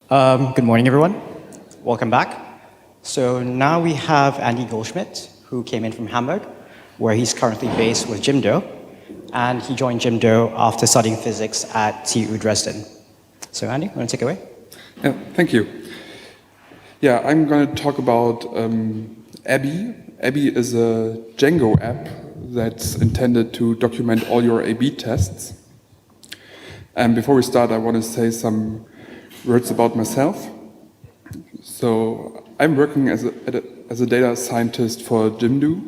Good morning, everyone. Welcome back. So now we have Andy Goldschmidt, who came in from Hamburg, where he's currently based with Jimdo. And he joined Jimdo after studying physics at TU Dresden. So Andy, you want to take it away? Yeah, thank you. Yeah, I'm going to talk about ABI. ABI is a Django app that's intended to document all your A/B tests. And before we start, I want to say some words about myself. So I'm working as a data scientist for Jimdo.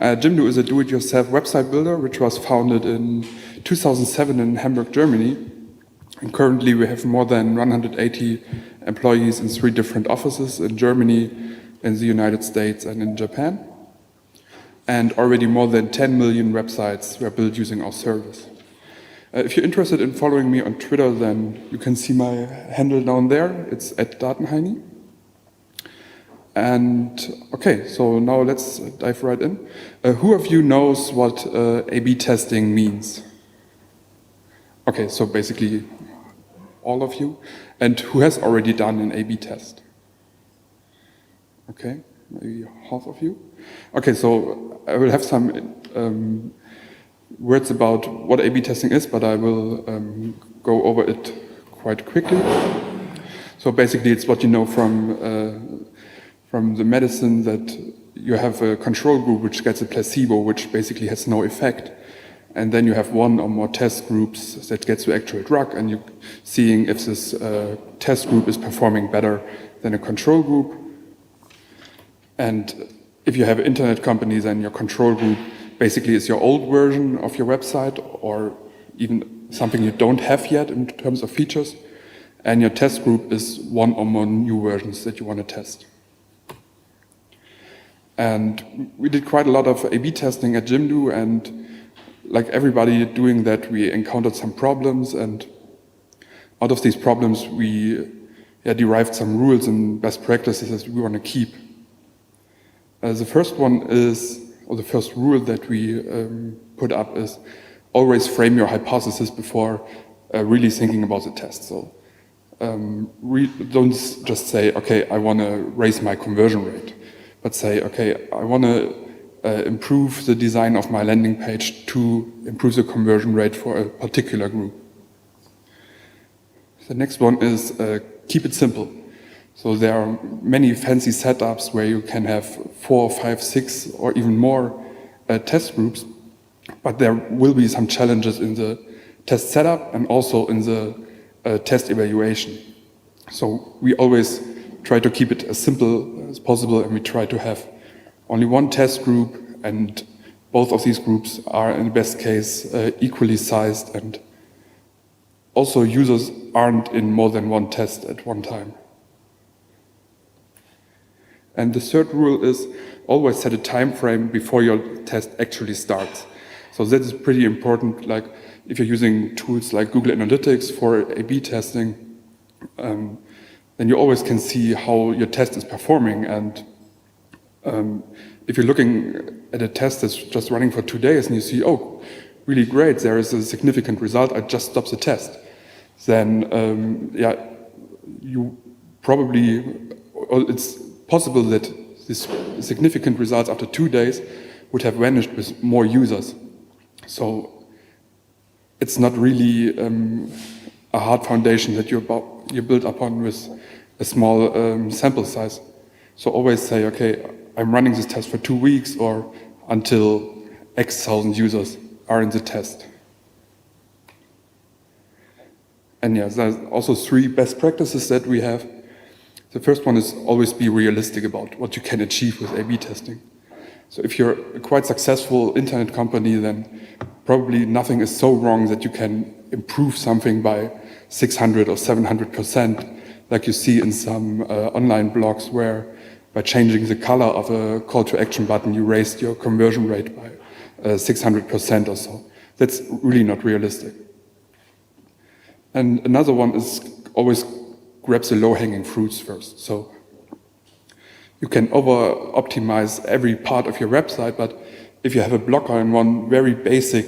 Jimdo is a do-it-yourself website builder which was founded in 2007 in Hamburg, Germany. And currently we have more than 180 employees in 3 different offices in Germany, in the United States and in Japan. And already more than 10 million websites were built using our service. If you're interested in following me on Twitter, then you can see my handle down there. It's @datenheini. And okay, so now let's dive right in. Who of you knows what A/B testing means? Okay, so basically all of you. And who has already done an A/B test? Okay, maybe half of you. Okay, so I will have some words about what A/B testing is, but I will go over it quite quickly. So basically it's what you know from the medicine, that you have a control group which gets a placebo, which basically has no effect. And then you have one or more test groups that gets the actual drug, and you're seeing if this test group is performing better than a control group. And if you have an internet company, then your control group basically is your old version of your website, or even something you don't have yet in terms of features. And your test group is one or more new versions that you want to test. And we did quite a lot of A/B testing at Jimdo, and like everybody doing that, we encountered some problems, and out of these problems we derived some rules and best practices that we want to keep. The first one is, or the first rule that we put up is, always frame your hypothesis before really thinking about the test. So don't just say, okay, I want to raise my conversion rate, but say, okay, I want to improve the design of my landing page to improve the conversion rate for a particular group. The next one is keep it simple. So there are many fancy setups where you can have 4, 5, 6 or even more test groups, but there will be some challenges in the test setup and also in the test evaluation. So we always try to keep it as simple as possible, and we try to have only one test group, and both of these groups are, in the best case, equally sized, and also users aren't in more than one test at one time. And the third rule is always set a time frame before your test actually starts. So that is pretty important. Like if you're using tools like Google Analytics for A/B testing, then you always can see how your test is performing. And if you're looking at a test that's just running for 2 days and you see, oh, really great, there is a significant result, I just stop the test. Then, you probably, it's possible that these significant results after 2 days would have vanished with more users. So it's not really a hard foundation that you build upon with a small sample size. So always say, okay, I'm running this test for 2 weeks or until X thousand users are in the test. And yeah, there's also 3 best practices that we have. The first one is always be realistic about what you can achieve with A/B testing. So if you're a quite successful internet company, then probably nothing is so wrong that you can improve something by 600 or 700%, like you see in some online blogs where by changing the color of a call to action button, you raised your conversion rate by 600% or so. That's really not realistic. And another one is always grab the low-hanging fruits first. So you can over-optimize every part of your website, but if you have a blocker in one very basic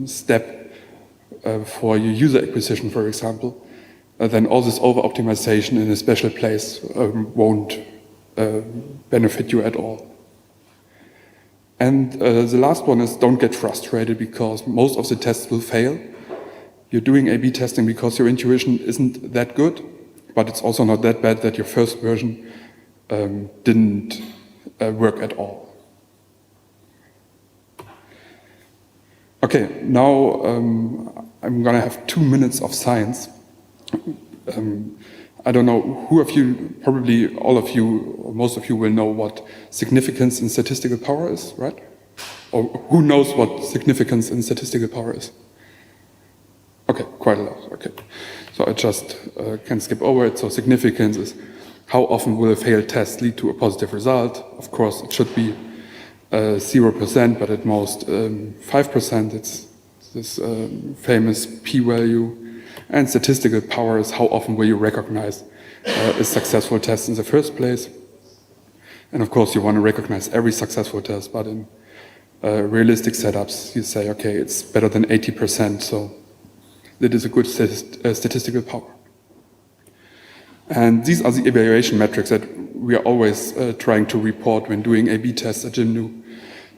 step for your user acquisition, for example, then all this over-optimization in a special place won't benefit you at all. And the last one is don't get frustrated because most of the tests will fail. You're doing A/B testing because your intuition isn't that good, but it's also not that bad that your first version didn't work at all. Okay, now I'm gonna have 2 minutes of science. I don't know who of you, probably all of you, or most of you will know what significance in statistical power is, right? Or who knows what significance in statistical power is? Okay, quite a lot, okay. So I just can skip over it. So significance is how often will a failed test lead to a positive result? Of course, it should be 0%, but at most 5%. It's this famous p-value. And statistical power is how often will you recognize a successful test in the first place. And of course, you want to recognize every successful test, but in realistic setups, you say, okay, it's better than 80%, so that is a good statistical power. And these are the evaluation metrics that we are always trying to report when doing A/B tests at Jimdo.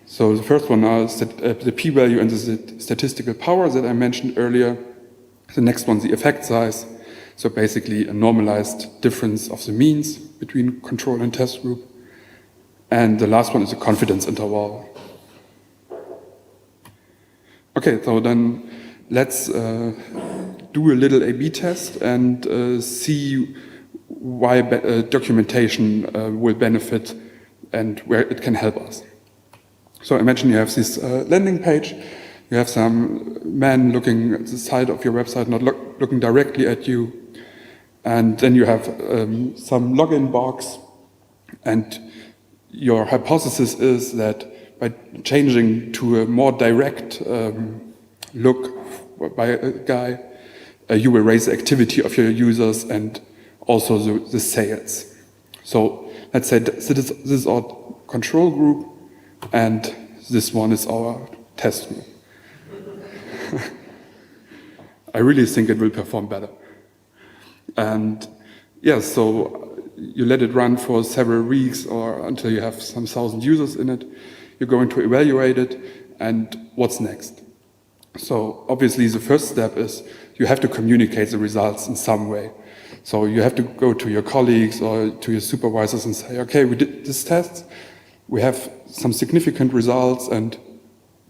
So the first one is the p-value and the statistical power that I mentioned earlier. The next one, the effect size. So basically a normalized difference of the means between control and test group. And the last one is the confidence interval. Okay, so then let's do a little A/B test and see why documentation will benefit and where it can help us. So I mentioned you have this landing page. You have some man looking at the side of your website, not looking directly at you. And then you have some login box. And your hypothesis is that by changing to a more direct look by a guy, you will raise the activity of your users and also the sales. So let's say this is our control group, and this one is our test group. I really think it will perform better. And yeah, so you let it run for several weeks or until you have some 1,000 users in it. You're going to evaluate it, and what's next? So obviously the first step is you have to communicate the results in some way. So you have to go to your colleagues or to your supervisors and say, okay, we did this test, we have some significant results, and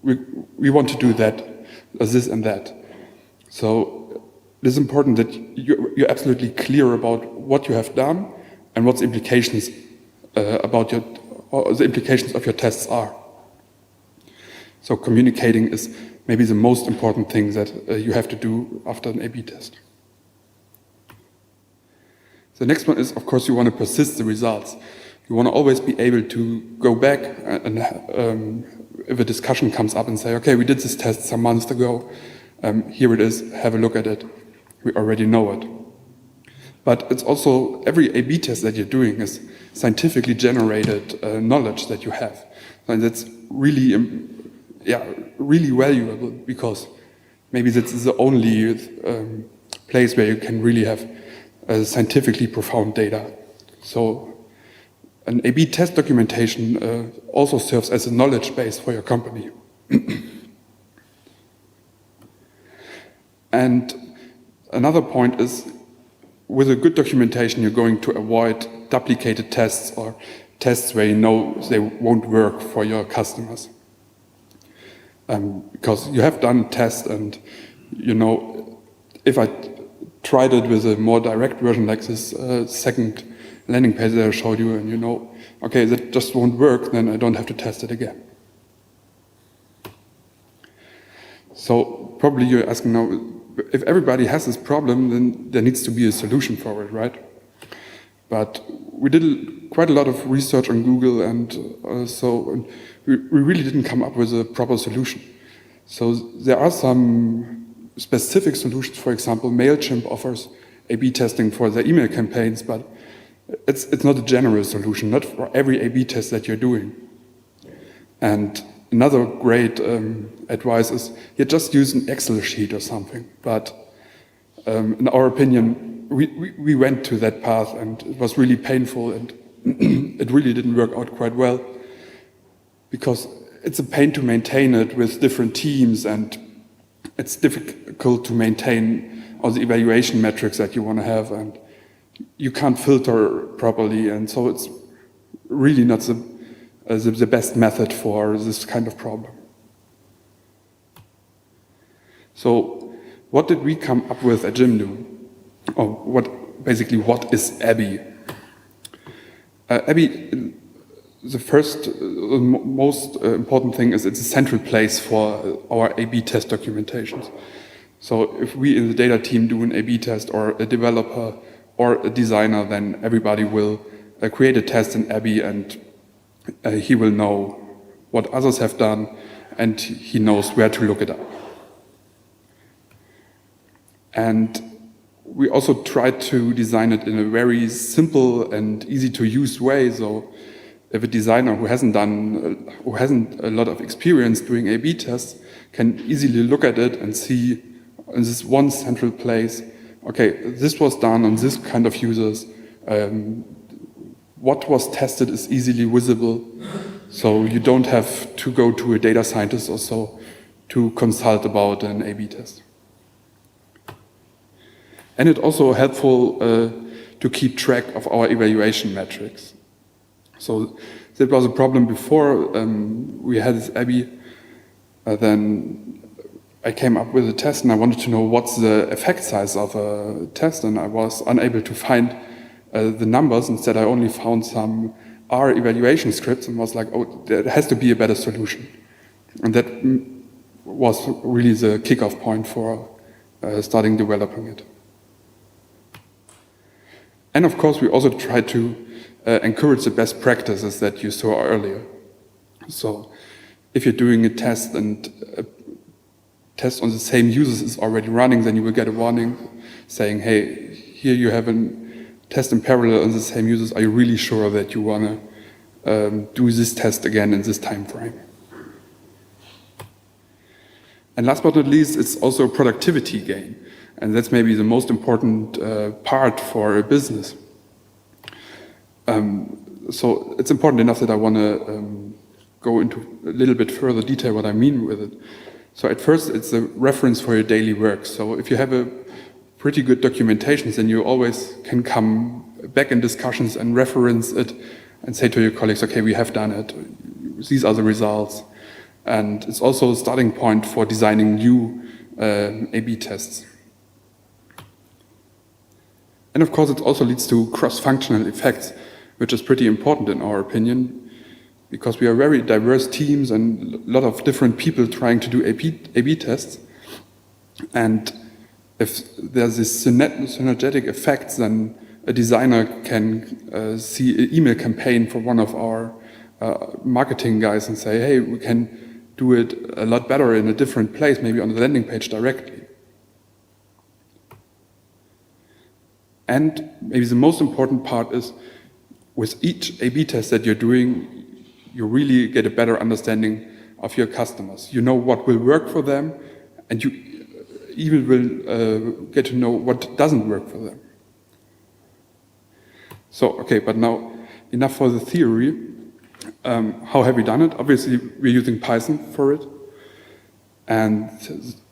we want to do that, this and that. So it is important that you're absolutely clear about what you have done and what the implications the implications of your tests are. So communicating is maybe the most important thing that you have to do after an A/B test. The next one is, of course, you want to persist the results. You want to always be able to go back and if a discussion comes up and say, okay, we did this test some months ago, here it is, have a look at it. We already know it. But it's also, every A/B test that you're doing is scientifically generated knowledge that you have. And that's really, really valuable because maybe that's the only place where you can really have scientifically profound data. So an A/B test documentation also serves as a knowledge base for your company. And another point is, with a good documentation, you're going to avoid duplicated tests or tests where you know they won't work for your customers. Because you have done tests and you know, if I tried it with a more direct version like this second landing page that I showed you and you know, okay, that just won't work, then I don't have to test it again. So probably you're asking now, if everybody has this problem, then there needs to be a solution for it, right? But we did quite a lot of research on Google, and we really didn't come up with a proper solution. So there are some specific solutions. For example, MailChimp offers A/B testing for their email campaigns, but it's not a general solution, not for every A/B test that you're doing. And another great advice is you just use an Excel sheet or something. But in our opinion, we went to that path, and it was really painful, and it really didn't work out quite well, because it's a pain to maintain it with different teams, and it's difficult to maintain all the evaluation metrics that you want to have, and you can't filter properly, and so it's really not the best method for this kind of problem. So what did we come up with at Jimdo? Or what is ABI? ABI, the first, most important thing is it's a central place for our A/B test documentations. So if we in the data team do an A/B test, or a developer or a designer, then everybody will create a test in ABI, and he will know what others have done, and he knows where to look it up. And we also tried to design it in a very simple and easy to use way. So if a designer who hasn't a lot of experience doing A/B tests can easily look at it and see in this one central place, okay, this was done on this kind of users. What was tested is easily visible, so you don't have to go to a data scientist or so to consult about an A/B test. And it's also helpful to keep track of our evaluation metrics. So that was a problem before we had this ABI. Then I came up with a test, and I wanted to know what's the effect size of a test, and I was unable to find the numbers. Instead, I only found some R evaluation scripts, and was like, oh, there has to be a better solution. And that was really the kickoff point for starting developing it. And of course, we also tried to encourage the best practices that you saw earlier. So if you're doing a test and a test on the same users is already running, then you will get a warning saying, hey, here you have a test in parallel on the same users. Are you really sure that you want to do this test again in this time frame? And last but not least, it's also a productivity gain. And that's maybe the most important part for a business. So it's important enough that I want to go into a little bit further detail what I mean with it. So at first, it's a reference for your daily work. So if you have a pretty good documentation, then you always can come back in discussions and reference it and say to your colleagues, okay, we have done it. These are the results. And it's also a starting point for designing new A/B tests. And of course, it also leads to cross-functional effects, which is pretty important in our opinion, because we are very diverse teams and a lot of different people trying to do A/B tests. And if there's this synergetic effects, then a designer can see an email campaign for one of our marketing guys and say, hey, we can do it a lot better in a different place, maybe on the landing page directly. And maybe the most important part is, with each A/B test that you're doing, you really get a better understanding of your customers. You know what will work for them, and you even will get to know what doesn't work for them. So, okay, but now enough for the theory. How have we done it? Obviously, we're using Python for it. And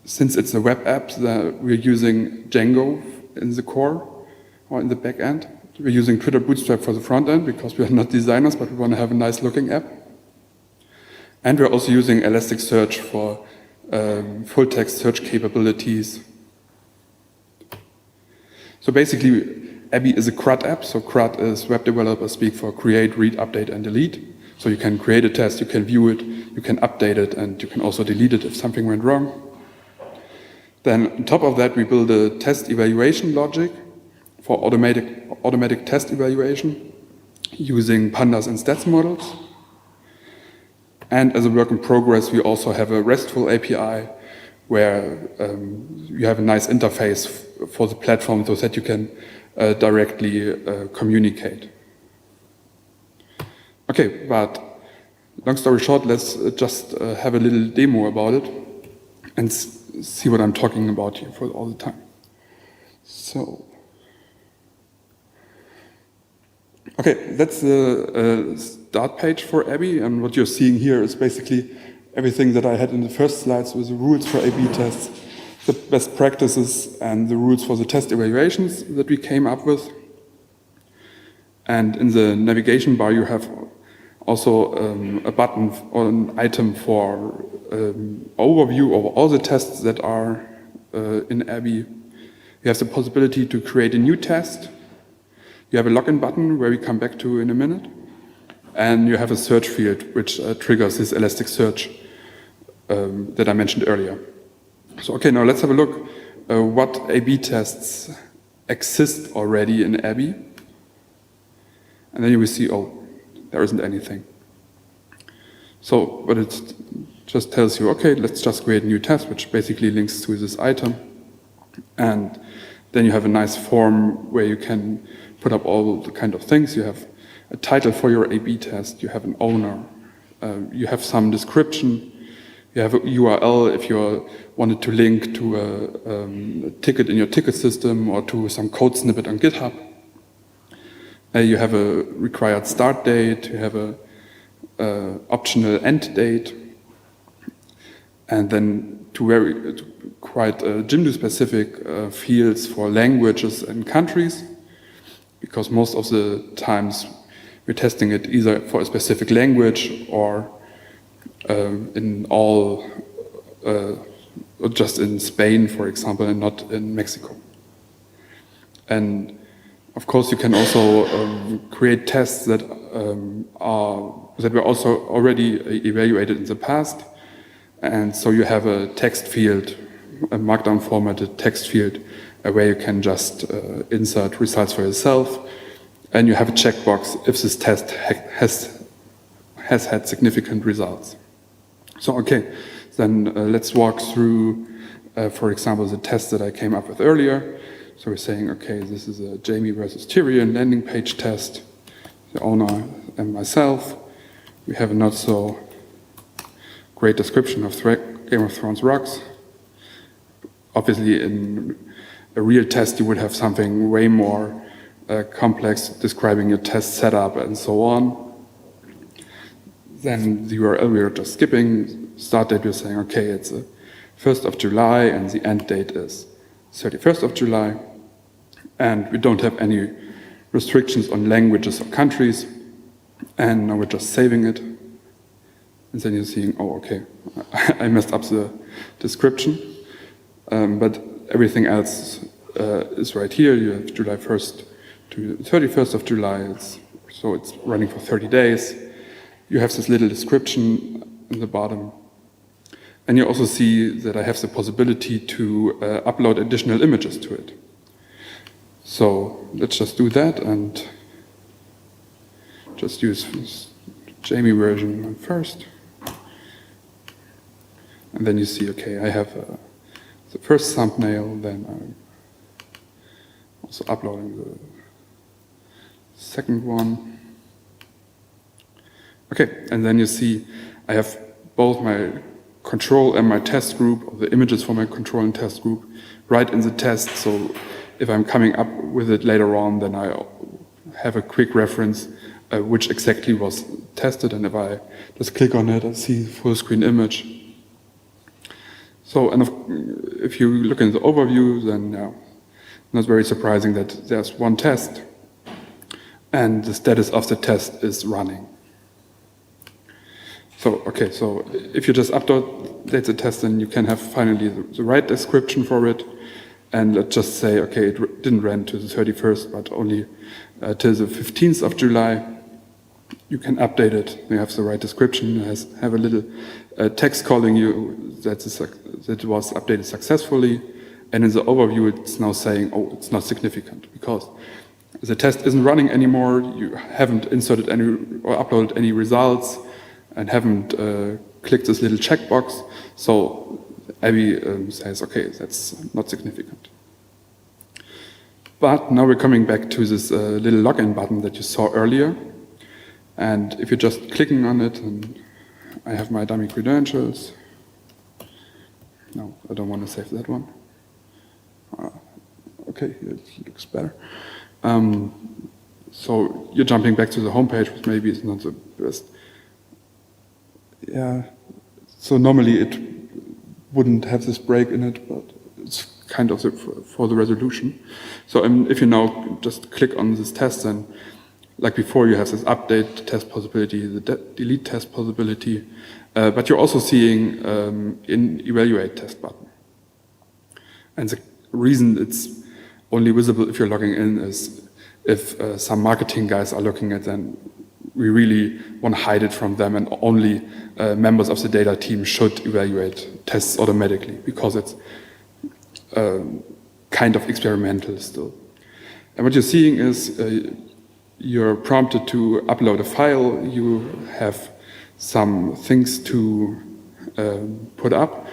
since it's a web app, we're using Django in the core or in the back end. We're using Twitter Bootstrap for the front end because we are not designers, but we want to have a nice looking app. And we're also using Elasticsearch for full text search capabilities. So basically, ABI is a CRUD app. So CRUD is web developers speak for create, read, update, and delete. So you can create a test, you can view it, you can update it, and you can also delete it if something went wrong. Then on top of that, we build a test evaluation logic for automatic test evaluation using pandas and stats models. And as a work in progress, we also have a RESTful API where you have a nice interface for the platform so that you can directly communicate. Okay, but long story short, let's just have a little demo about it and see what I'm talking about here for all the time. So Okay, that's the start page for Abby, and what you're seeing here is basically everything that I had in the first slides with the rules for A/B tests, the best practices, and the rules for the test evaluations that we came up with. And in the navigation bar, you have also a button or an item for overview of all the tests that are in Abby. You have the possibility to create a new test. You have a login button, where we come back to in a minute. And you have a search field, which triggers this elastic search that I mentioned earlier. So, okay, now let's have a look what A/B tests exist already in Abby. And then you will see, oh, there isn't anything. So, but it just tells you, okay, let's just create a new test, which basically links to this item. And then you have a nice form where you can put up all the kind of things. You have a title for your A/B test, you have an owner, you have some description, you have a URL if you wanted to link to a ticket in your ticket system or to some code snippet on GitHub. You have a required start date, you have a optional end date, and then quite Jimdo specific fields for languages and countries, because most of the times we're testing it either for a specific language or in all, or just in Spain, for example, and not in Mexico. And of course, you can also create tests that were also already evaluated in the past. And so you have a text field, a markdown formatted text field, where you can just insert results for yourself. And you have a checkbox if this test has had significant results. So, okay, then let's walk through, for example, the test that I came up with earlier. So we're saying, okay, this is a Jamie versus Tyrion landing page test, the owner and myself. We have a not so great description of Game of Thrones rocks. Obviously, in a real test, you would have something way more complex, describing your test setup and so on. Then the URL we are just skipping. Start date, we're saying, okay, it's the 1st of July, and the end date is 31st of July. And we don't have any restrictions on languages or countries. And now we're just saving it. And then you're seeing, oh, okay, I messed up the description. But everything else is right here. You have July 1st to 31st of July, so it's running for 30 days. You have this little description in the bottom. And you also see that I have the possibility to upload additional images to it. So let's just do that and just use Jamie version first. And then you see, okay, I have the first thumbnail, then I'm also uploading the second one. Okay, and then you see I have both my control and my test group, or the images for my control and test group, right in the test. So if I'm coming up with it later on, then I have a quick reference which exactly was tested, and if I just click on it, I see the full screen image. So, and if you look in the overview, then not very surprising that there's one test, and the status of the test is running. So, okay, so if you just update the test, then you can have finally the right description for it, and let's just say, okay, it didn't run to the 31st, but only till the 15th of July. You can update it, you have the right description, have a little text calling you that it was updated successfully, and in the overview it's now saying, oh, it's not significant, because the test isn't running anymore, you haven't inserted any or uploaded any results, and haven't clicked this little checkbox, so Abby says, okay, that's not significant. But now we're coming back to this little login button that you saw earlier. And if you're just clicking on it, and I have my dummy credentials. No, I don't want to save that one. Okay, it looks better. So you're jumping back to the homepage, which maybe is not the best. Yeah, so normally it wouldn't have this break in it, but it's kind of for the resolution. So if you now just click on this test, then like before, you have this update test possibility, the delete test possibility, but you're also seeing in evaluate test button. And the reason it's only visible if you're logging in is if some marketing guys are looking at then we really want to hide it from them, and only members of the data team should evaluate tests automatically, because it's kind of experimental still. And what you're seeing is you're prompted to upload a file, you have some things to put up,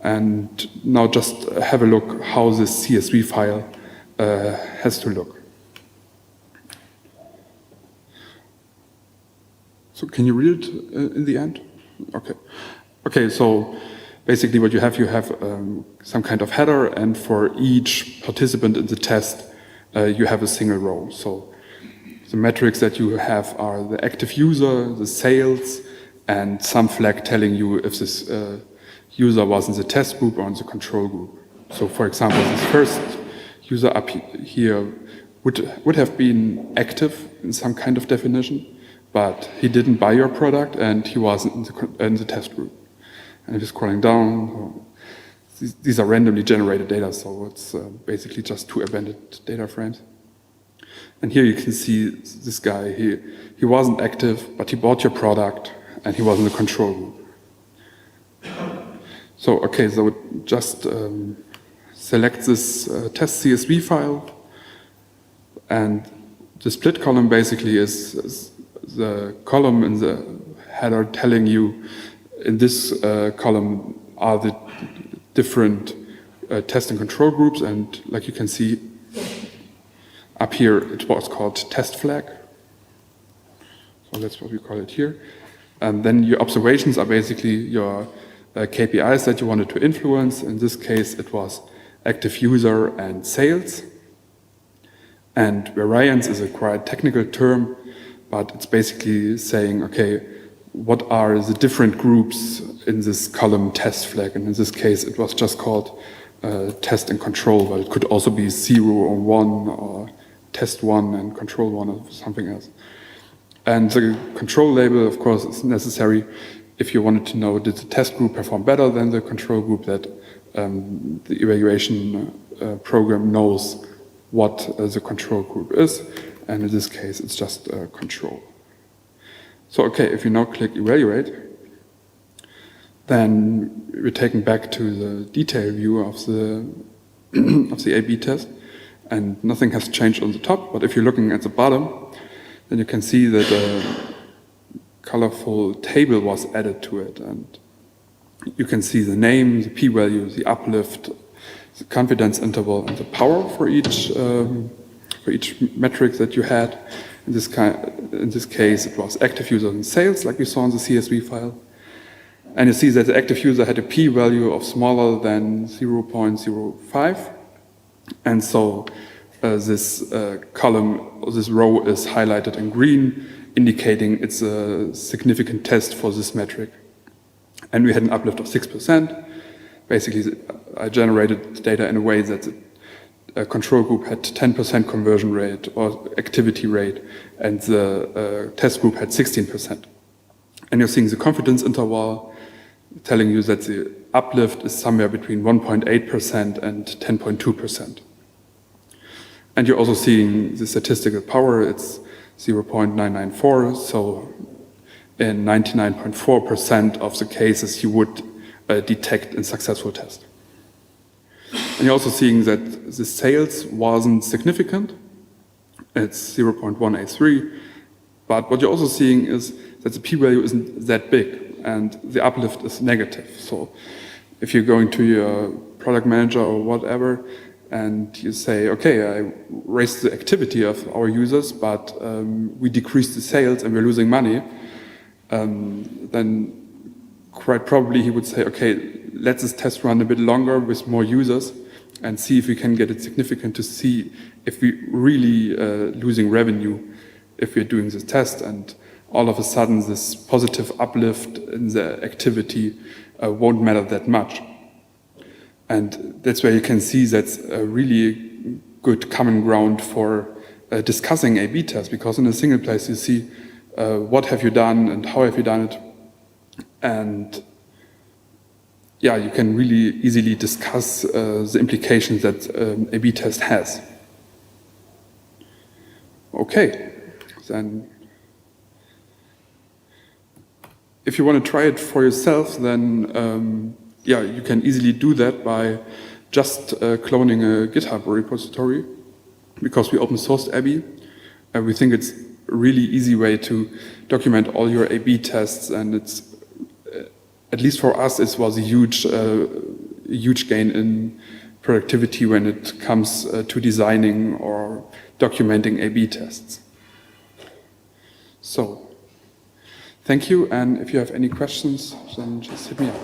and now just have a look how this CSV file has to look. So can you read it in the end? Okay. Okay, so basically what you have some kind of header, and for each participant in the test, you have a single row. So the metrics that you have are the active user, the sales, and some flag telling you if this user was in the test group or in the control group. So for example, this first user up here would have been active in some kind of definition, but he didn't buy your product and he wasn't in the test group. And if you're scrolling down, these are randomly generated data, so it's basically just 2 abandoned data frames. And here you can see this guy, he wasn't active, but he bought your product and he was in the control group. So, okay, so just select this test CSV file, and the split column basically is the column in the header telling you in this column are the different test and control groups, and like you can see up here it was called test flag. So that's what we call it here. And then your observations are basically your KPIs that you wanted to influence. In this case it was active user and sales. And variance is a quite technical term, but it's basically saying, okay, what are the different groups in this column test flag? And in this case, it was just called test and control, but it could also be 0 or 1, or test 1 and control 1 or something else. And the control label, of course, is necessary if you wanted to know, did the test group perform better than the control group, that the evaluation program knows what the control group is. And in this case, it's just control. So, okay, if you now click evaluate, then we're taken back to the detail view of the of the A/B test, and nothing has changed on the top. But if you're looking at the bottom, then you can see that a colorful table was added to it, and you can see the name, the p-value, the uplift, the confidence interval, and the power for each metric that you had. In this case, it was active user and sales, like we saw in the CSV file. And you see that the active user had a p-value of smaller than 0.05. And so this column, this row is highlighted in green, indicating it's a significant test for this metric. And we had an uplift of 6%. Basically, I generated data in a way that the control group had 10% conversion rate or activity rate, and the test group had 16%. And you're seeing the confidence interval telling you that the uplift is somewhere between 1.8% and 10.2%. And you're also seeing the statistical power, it's 0.994, so in 99.4% of the cases you would detect a successful test. And you're also seeing that the sales wasn't significant, it's 0.183, but what you're also seeing is that the p-value isn't that big, and the uplift is negative. So if you're going to your product manager or whatever, and you say, okay, I raised the activity of our users, but we decreased the sales and we're losing money, then quite probably he would say, okay, let this test run a bit longer with more users, and see if we can get it significant to see if we really losing revenue if we're doing this test, and all of a sudden this positive uplift in the activity won't matter that much. And that's where you can see that's a really good common ground for discussing A/B tests, because in a single place you see what have you done and how have you done it, and yeah, you can really easily discuss the implications that A/B test has. Okay, then if you want to try it for yourself, then yeah, you can easily do that by just cloning a GitHub repository, because we open sourced A/B, and we think it's a really easy way to document all your A/B tests, and it's at least for us, it was a huge gain in productivity when it comes to designing or documenting A/B tests. So, thank you, and if you have any questions, then just hit me up.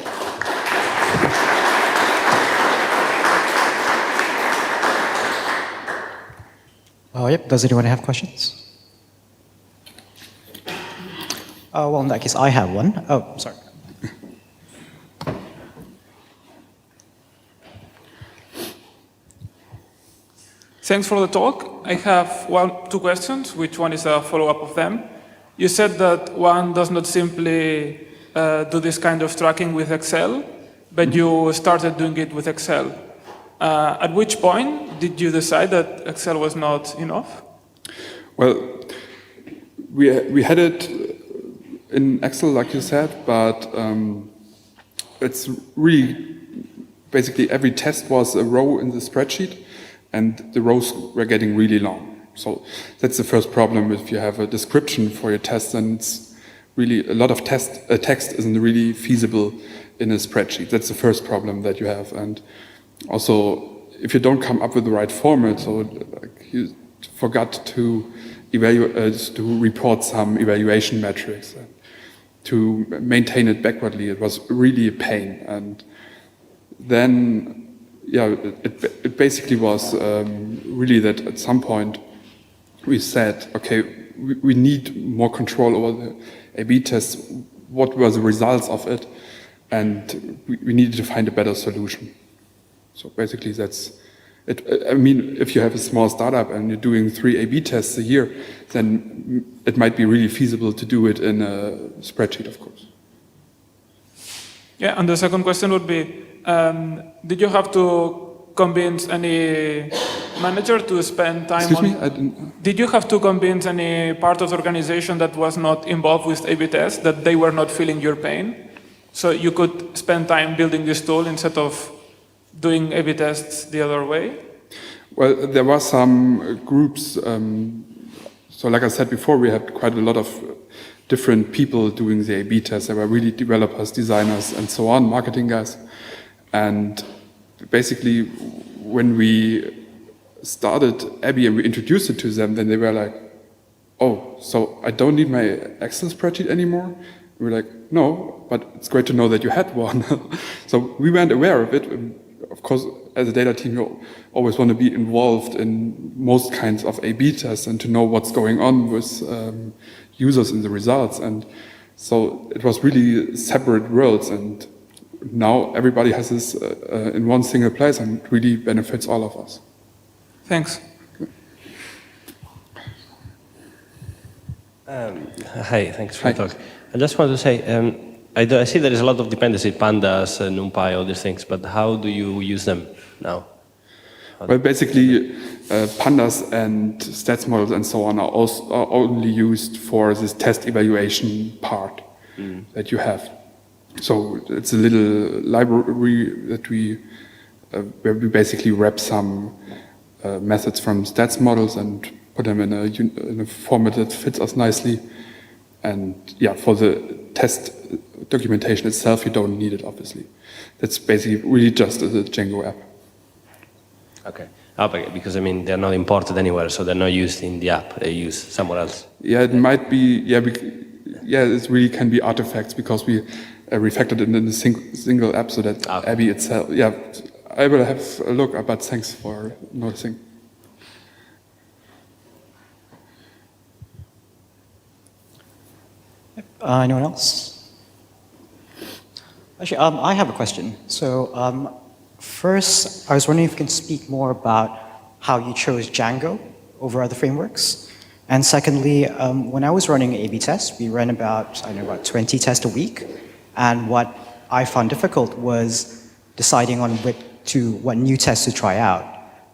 Yep, does anyone have questions? Well, in that case, I have one. Oh, sorry. Thanks for the talk. I have two questions, which one is a follow-up of them. You said that one does not simply do this kind of tracking with Excel, but you started doing it with Excel. At which point did you decide that Excel was not enough? Well, we had it in Excel, like you said, but it's really basically every test was a row in the spreadsheet, and the rows were getting really long. So that's the first problem. If you have a description for your test, then it's really a lot of text isn't really feasible in a spreadsheet. That's the first problem that you have. And also, if you don't come up with the right format, so like you forgot to report some evaluation metrics, to maintain it backwardly, it was really a pain. And then, yeah, it basically was really that at some point we said, okay, we need more control over the A/B tests. What were the results of it? And we needed to find a better solution. So basically that's it. I mean, if you have a small startup and you're doing 3 A/B tests a year, then it might be really feasible to do it in a spreadsheet, of course. Yeah, and the second question would be, did you have to convince any manager to spend time Excuse on... me? I didn't... Did you have to convince any part of the organization that was not involved with A/B tests that they were not feeling your pain? So you could spend time building this tool instead of doing A/B tests the other way? Well, there were some groups. So like I said before, we had quite a lot of different people doing the A/B tests. There were really developers, designers, and so on, marketing guys. And basically, when we started A/B and we introduced it to them, then they were like, oh, so I don't need my Excel spreadsheet anymore? And we're like, no, but it's great to know that you had one. So we weren't aware of it. Of course, as a data team, you always want to be involved in most kinds of A/B tests and to know what's going on with users in the results. And so it was really separate worlds. And now everybody has this in one single place, and it really benefits all of us. Thanks. Hi, thanks for the talk. I just want to say, I see there is a lot of dependency, pandas, NumPy, all these things, but how do you use them now? Well, basically, pandas and stats models and so on are only used for this test evaluation part that you have. So it's a little library that where we basically wrap some methods from stats models and put them in a format that fits us nicely. And yeah, for the test documentation itself, you don't need it, obviously. That's basically really just a Django app. Okay. Because, I mean, they're not imported anywhere, so they're not used in the app. They use somewhere else. Yeah, it might be, it really can be artifacts because we refactored it in a single app so that A/B itself, I will have a look, but thanks for noticing. Anyone else? Actually, I have a question. So first, I was wondering if you can speak more about how you chose Django over other frameworks. And secondly, when I was running A/B tests, we ran about, I don't know, about 20 tests a week. And what I found difficult was deciding on what new tests to try out.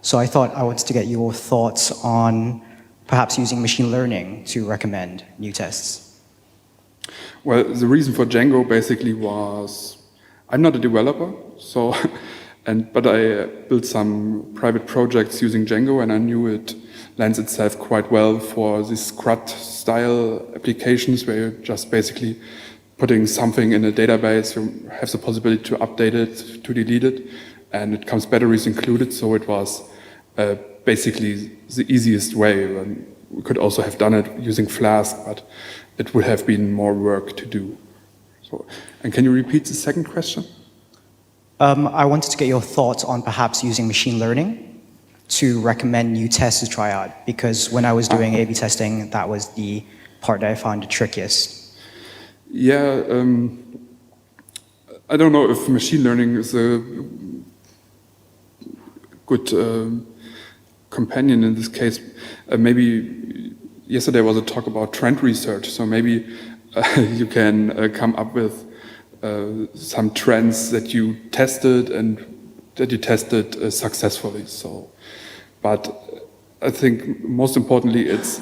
So I thought I wanted to get your thoughts on perhaps using machine learning to recommend new tests. Well, the reason for Django basically was, I'm not a developer, so, but I built some private projects using Django, and I knew it lends itself quite well for these CRUD-style applications where you're just basically putting something in a database, you have the possibility to update it, to delete it, and it comes batteries included, so it was basically the easiest way. And we could also have done it using Flask, but it would have been more work to do. So, and can you repeat the second question? I wanted to get your thoughts on perhaps using machine learning to recommend new tests to try out, because when I was doing A/B testing, that was the part that I found the trickiest. Yeah, I don't know if machine learning is a good companion in this case. Maybe yesterday was a talk about trend research, so maybe you can come up with some trends that you tested and that you tested successfully. So, but I think most importantly, it's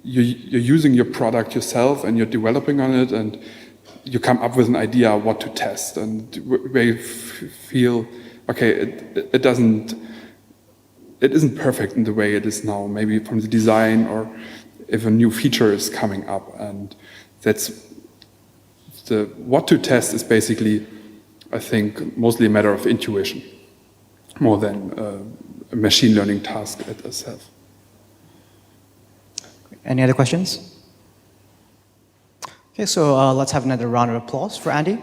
you're using your product yourself and you're developing on it, and you come up with an idea of what to test, and where you feel, okay, it isn't perfect in the way it is now, maybe from the design or if a new feature is coming up, and that's what to test is basically, I think, mostly a matter of intuition, more than a machine learning task itself. Any other questions? Okay, so let's have another round of applause for Andy.